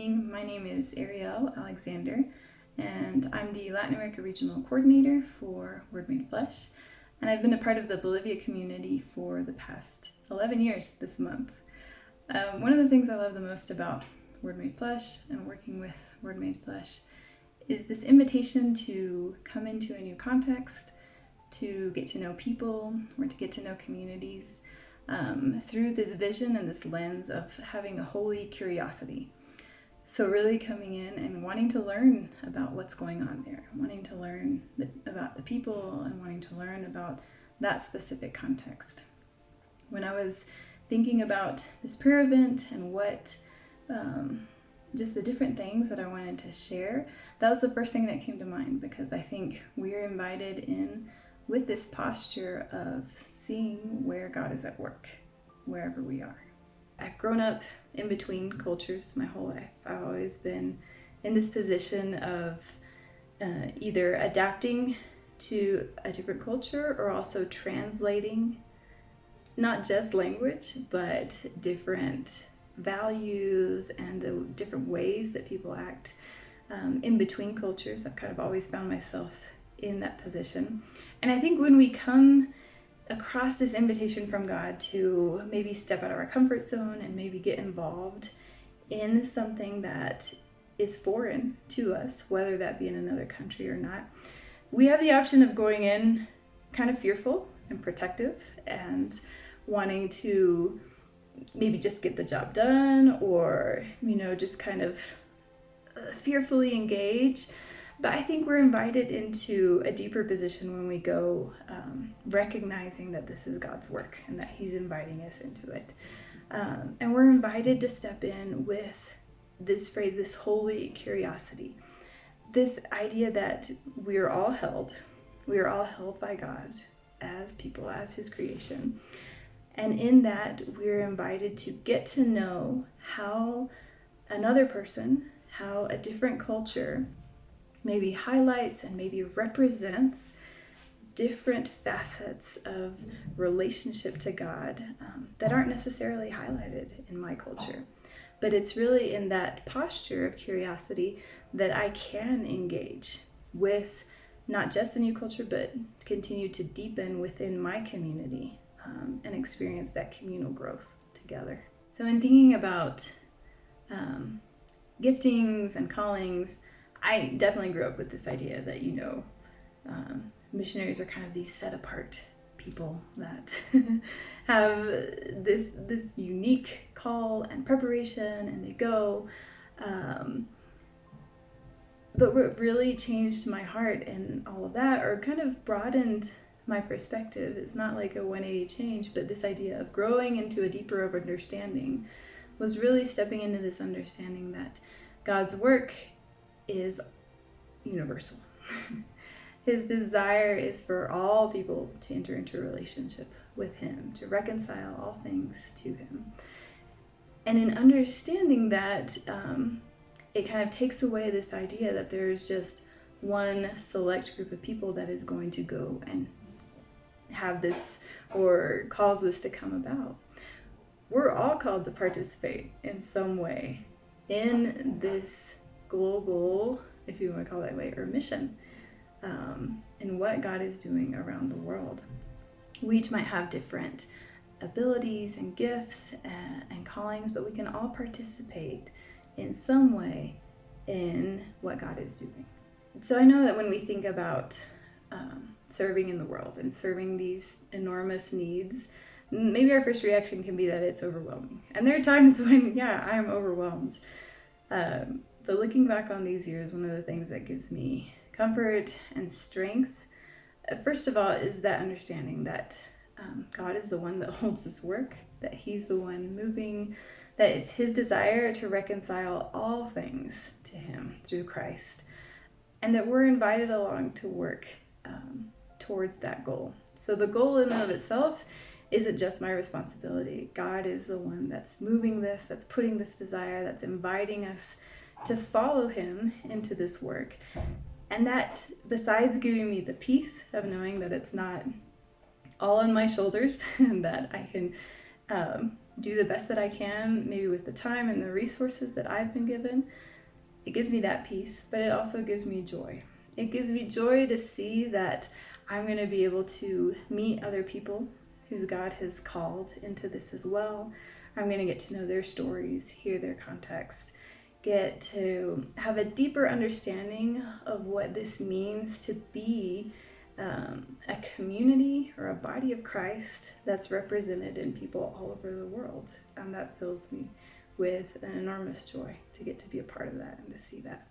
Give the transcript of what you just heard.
evening. My name is Ariel Alexander, and I'm the Latin America Regional Coordinator for Word Made Flesh. And I've been a part of the Bolivia community for the past 11 years this month. One of the things I love the most about Word Made Flesh and working with Word Made Flesh is this invitation to come into a new context, to get to know people, or to get to know communities through this vision and this lens of having a holy curiosity. So really coming in and wanting to learn about what's going on there, wanting to learn about the people and wanting to learn about that specific context. When I was thinking about this prayer event and what just the different things that I wanted to share, that was the first thing that came to mind, because I think we're invited in with this posture of seeing where God is at work, wherever we are. I've grown up in between cultures my whole life. I've always been in this position of either adapting to a different culture or also translating not just language, but different values and the different ways that people act in between cultures. I've kind of always found myself in that position. And I think when we come across this invitation from God to maybe step out of our comfort zone and maybe get involved in something that is foreign to us, whether that be in another country or not, we have the option of going in kind of fearful and protective and wanting to maybe just get the job done, or, just kind of fearfully engage. But I think we're invited into a deeper position when we go recognizing that this is God's work and that He's inviting us into it. And we're invited to step in with this phrase, this holy curiosity, this idea that we are all held by God as people, as His creation. And in that, we're invited to get to know how another person, how a different culture maybe highlights and maybe represents different facets of relationship to God that aren't necessarily highlighted in my culture. But it's really in that posture of curiosity that I can engage with not just a new culture, but continue to deepen within my community and experience that communal growth together. So in thinking about giftings and callings, I definitely grew up with this idea that, missionaries are kind of these set apart people that have this unique call and preparation, and they go. But what really changed my heart in all of that, or kind of broadened my perspective, it's not like a 180 change, but this idea of growing into a deeper of understanding was really stepping into this understanding that God's work is universal. His desire is for all people to enter into a relationship with Him, to reconcile all things to Him. And in understanding that, it kind of takes away this idea that there's just one select group of people that is going to go and have this or cause this to come about. We're all called to participate in some way in this global, if you want to call it that way, or mission, in what God is doing around the world. We each might have different abilities and gifts and callings, but we can all participate in some way in what God is doing. So I know that when we think about serving in the world and serving these enormous needs, maybe our first reaction can be that it's overwhelming. And there are times when, I am overwhelmed. But looking back on these years, one of the things that gives me comfort and strength, first of all, is that understanding that God is the one that holds this work, that He's the one moving, that it's His desire to reconcile all things to Him through Christ, and that we're invited along to work towards that goal. So the goal in and of itself isn't just my responsibility. God is the one that's moving this, that's putting this desire, that's inviting us to follow Him into this work. And that, besides giving me the peace of knowing that it's not all on my shoulders and that I can do the best that I can, maybe with the time and the resources that I've been given. It gives me that peace, but it also gives me joy. It gives me joy to see that I'm going to be able to meet other people who God has called into this as well. I'm going to get to know their stories, hear their context, get to have a deeper understanding of what this means to be a community or a body of Christ that's represented in people all over the world. And that fills me with an enormous joy to get to be a part of that and to see that.